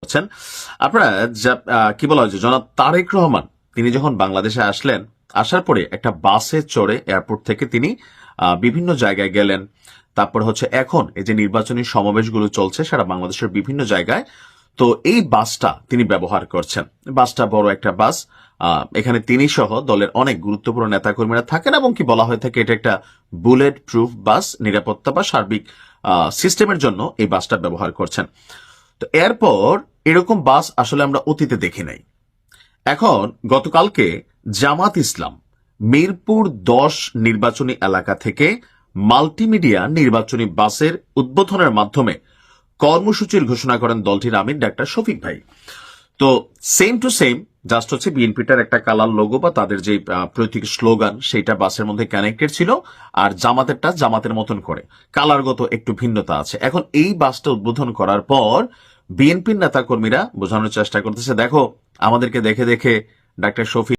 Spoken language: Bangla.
করছেন। আপনারা কি বলা হয় যে জনাব তারেক রহমান তিনি যখন বাংলাদেশে আসলেন, আসার পরে একটা বাসে চড়ে এয়ারপোর্ট থেকে তিনি বিভিন্ন জায়গায় গেলেন। তারপর হচ্ছে এখন এই যে নির্বাচনী সমাবেশগুলো চলছে সারা বাংলাদেশের বিভিন্ন জায়গায়, তো এই বাসটা তিনি ব্যবহার করছেন। বাসটা বড় একটা বাস। এখানে তিনি সহ দলের অনেক গুরুত্বপূর্ণ নেতাকর্মীরা থাকেন এবং কি বলা হয়ে থাকে এটা একটা বুলেট প্রুফ বাস, নিরাপত্তা বা সার্বিক সিস্টেমের জন্য এই বাসটা ব্যবহার করছেন। তো এরপর এরকম বাস আসলে আমরা অতীতে দেখি নাই। এখন গতকালকে জামাত ইসলাম মিরপুর 10 নির্বাচনী এলাকা থেকে মাল্টিমিডিয়া নির্বাচনী বাসের উদ্বোধনের মাধ্যমে কর্মসূচির ঘোষণা করেন দলটির আমির ডাক্তার শফিক ভাই। তো সেম টু সেম জাস্ট হচ্ছে বিএনপিটার একটা কালার লোগো বা তাদের যে প্রতীক স্লোগান সেটা বাসের মধ্যে কানেক্টেড ছিল, আর জামাতেরটা জামাতের মতন করে কালারগত একটু ভিন্নতা আছে। এখন এই বাসটা উদ্বোধন করার পর বিএনপির নেতাকর্মীরা বোঝানোর চেষ্টা করতেছে, দেখো আমাদেরকে দেখে দেখে ডাক্তার শফিক